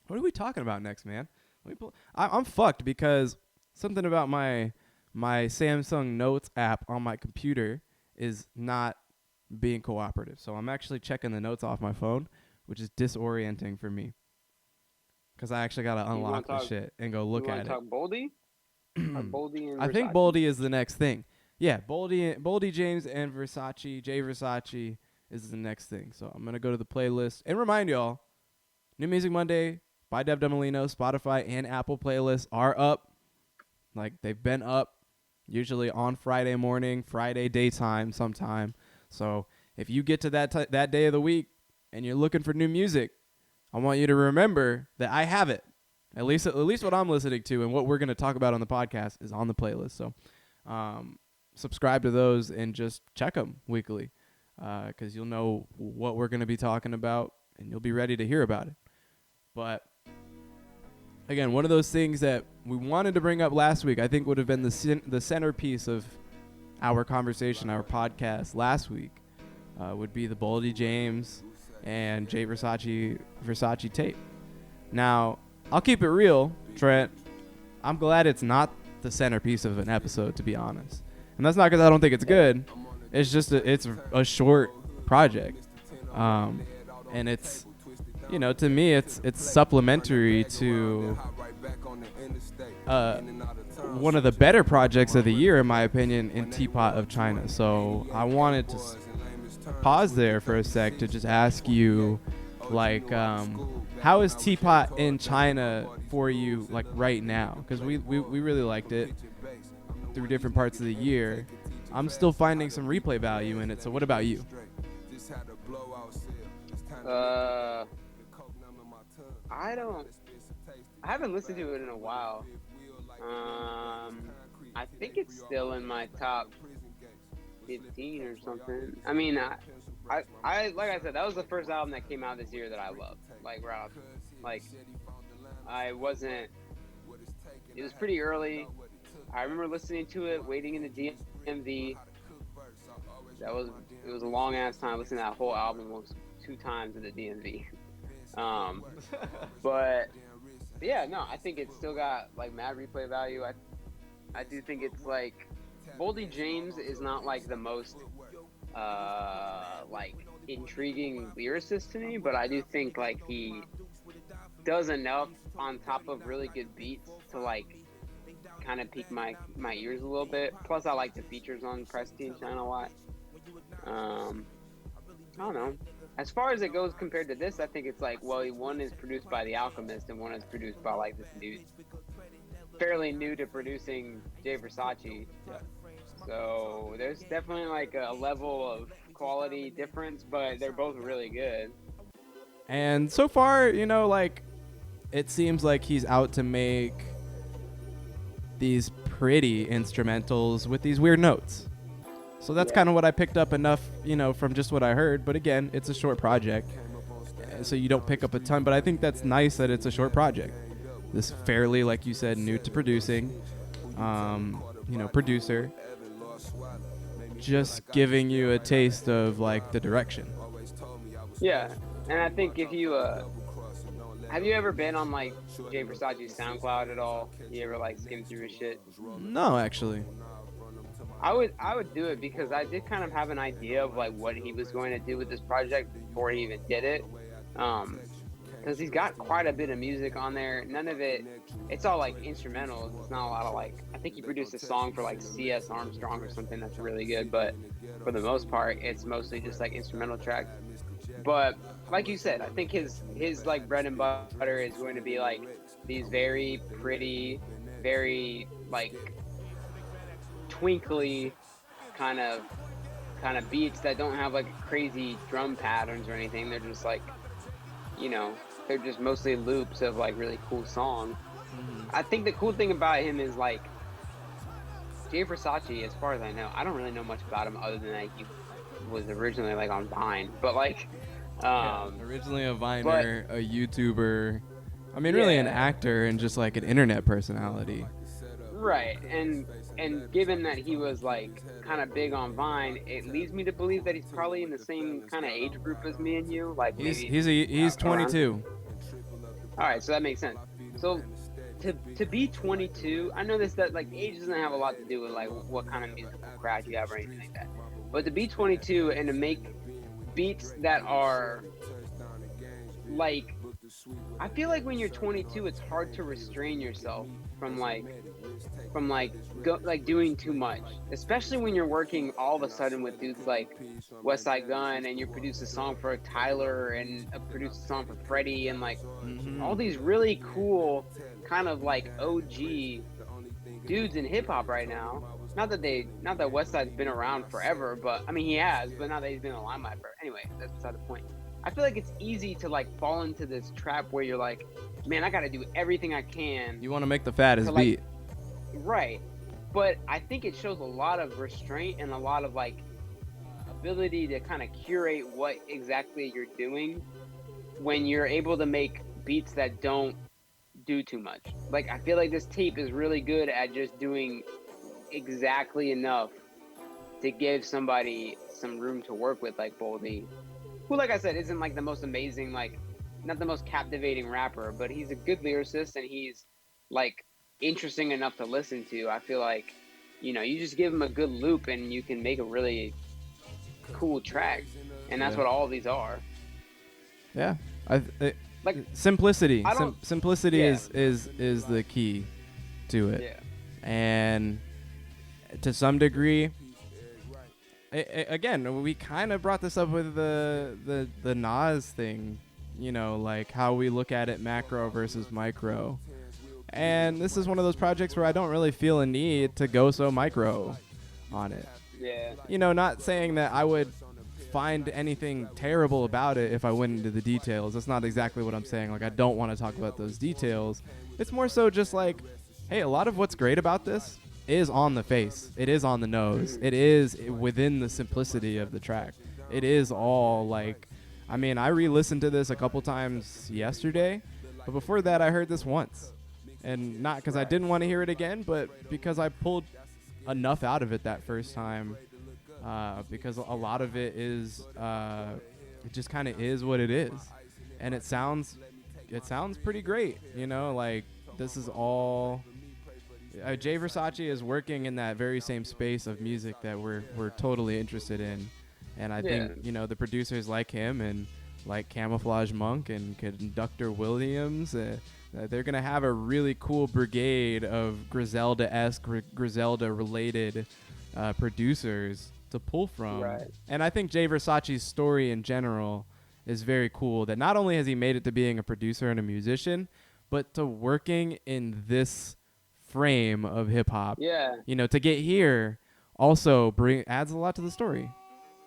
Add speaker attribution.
Speaker 1: What are we talking about next, man? I'm fucked because something about my Samsung Notes app on my computer is not being cooperative. So I'm actually checking the notes off my phone, which is disorienting for me because I actually gotta unlock the shit and go look at it.
Speaker 2: You want to talk Boldy? Or Boldy and
Speaker 1: I think
Speaker 2: Versace?
Speaker 1: Boldy is the next thing. Yeah, Boldy James and Versace, Jay Versace is the next thing. So I'm gonna go to the playlist and remind y'all, New Music Monday by devdelmolino, Spotify and Apple playlists are up. Like they've been up, usually on Friday morning, Friday daytime, sometime. So if you get to that day of the week and you're looking for new music, I want you to remember that I have it. At least what I'm listening to and what we're going to talk about on the podcast is on the playlist. So subscribe to those and just check them weekly because you'll know what we're going to be talking about and you'll be ready to hear about it. But again, one of those things that we wanted to bring up last week, I think would have been the centerpiece of our conversation, our podcast last week, would be the Boldy James and Jay Versace tape. Now, I'll keep it real, Trent. I'm glad it's not the centerpiece of an episode, to be honest. And that's not because I don't think it's good. It's just it's a short project, and it's, you know, to me it's supplementary to one of the better projects of the year, in my opinion, in Teapot of China. So I wanted to pause there for a sec to just ask you, like, how is Teapot in China for you, like, right now? Because we really liked it through different parts of the year. I'm still finding some replay value in it. So what about you?
Speaker 2: I haven't listened to it in a while. I think it's still in my top 15 or something. I mean, I like I said, that was the first album that came out this year that I loved. It was pretty early. I remember listening to it, waiting in the DMV. It was a long ass time listening to that whole album almost 2 times in the DMV. But yeah, no, I think it's still got like mad replay value. I do think it's like Boldy James is not like the most like intriguing lyricist to me, but I do think like he does enough on top of really good beats to like kind of pique my ears a little bit. Plus I like the features on Prestige China a lot. I don't know. As far as it goes compared to this, I think it's like, well, one is produced by The Alchemist and one is produced by like this dude fairly new to producing Jay Versace.
Speaker 1: Yeah.
Speaker 2: So there's definitely like a level of quality difference, but they're both really good.
Speaker 1: And so far, you know, like, it seems like he's out to make these pretty instrumentals with these weird notes. So that's kind of what I picked up enough, you know, from just what I heard. But again, it's a short project, so you don't pick up a ton. But I think that's nice that it's a short project. This fairly, like you said, new to producing, you know, producer, just giving you a taste of like the direction.
Speaker 2: Yeah, and I think if you have you ever been on like Jay Versace's SoundCloud at all? You ever like skim through his shit?
Speaker 1: No, actually.
Speaker 2: I would do it because I did kind of have an idea of like what he was going to do with this project before he even did it. Because he's got quite a bit of music on there. None of it's all like instrumentals. It's not a lot of like, I think he produced a song for like C.S. Armstrong or something that's really good, but for the most part, it's mostly just like instrumental tracks. But like you said, I think his like bread and butter is going to be like these very pretty, very like twinkly kind of beats that don't have like crazy drum patterns or anything. They're just like, you know, they're just mostly loops of like really cool songs. I think the cool thing about him is like Jay Versace, as far as I know, I don't really know much about him other than that he was originally like on Vine, but like
Speaker 1: originally a Viner, a YouTuber, I mean really an actor and just like an internet personality.
Speaker 2: Right, and given that he was like kind of big on Vine, it leads me to believe that he's probably in the same kind of age group as me and you. Like
Speaker 1: he's 22.
Speaker 2: All right, so that makes sense. So to be 22, I know this that like age doesn't have a lot to do with like what kind of musical craft you have or anything like that. But to be 22 and to make beats that are like, I feel like when you're 22, it's hard to restrain yourself from doing too much, especially when you're working all of a sudden with dudes like West Side Gun, and you produce a song for Tyler and produce a song for Freddie, and like all these really cool kind of like OG dudes in hip hop right now. Not that West Side's been around forever, but I mean he has, but not that he's been in the limelight forever. Anyway, that's beside the point. I feel like it's easy to like fall into this trap where you're like, man, I got to do everything I can.
Speaker 1: You want to make the fattest
Speaker 2: like,
Speaker 1: beat.
Speaker 2: Right. But I think it shows a lot of restraint and a lot of like ability to kind of curate what exactly you're doing when you're able to make beats that don't do too much. Like I feel like this tape is really good at just doing exactly enough to give somebody some room to work with, like Boldy, who, like I said, isn't like the most amazing, like not the most captivating rapper, but he's a good lyricist and he's like interesting enough to listen to. I feel like, you know, you just give him a good loop and you can make a really cool track, and that's what all of these are.
Speaker 1: Yeah,
Speaker 2: like
Speaker 1: simplicity. Simplicity
Speaker 2: yeah.
Speaker 1: is the key to it.
Speaker 2: Yeah.
Speaker 1: And to some degree, again, we kind of brought this up with the Nas thing, you know, like how we look at it macro versus micro. And this is one of those projects where I don't really feel a need to go so micro on it.
Speaker 2: Yeah.
Speaker 1: You know, not saying that I would find anything terrible about it if I went into the details. That's not exactly what I'm saying. Like, I don't want to talk about those details. It's more so just like, hey, a lot of what's great about this is on the face. It is on the nose. It is within the simplicity of the track. It is all like, I mean, I re-listened to this a couple times yesterday, but before that I heard this once. And not because I didn't want to hear it again, but because I pulled enough out of it that first time, because a lot of it is, it just kind of is what it is. And it sounds pretty great, you know, like this is all, Jay Versace is working in that very same space of music that we're totally interested in. And I think, you know, the producers like him and like Camouflage Monk and Conductor Williams, they're going to have a really cool brigade of Griselda-esque, Griselda-related producers to pull from.
Speaker 2: Right.
Speaker 1: And I think Jay Versace's story in general is very cool, that not only has he made it to being a producer and a musician, but to working in this frame of hip-hop.
Speaker 2: Yeah.
Speaker 1: You know, to get here also adds a lot to the story.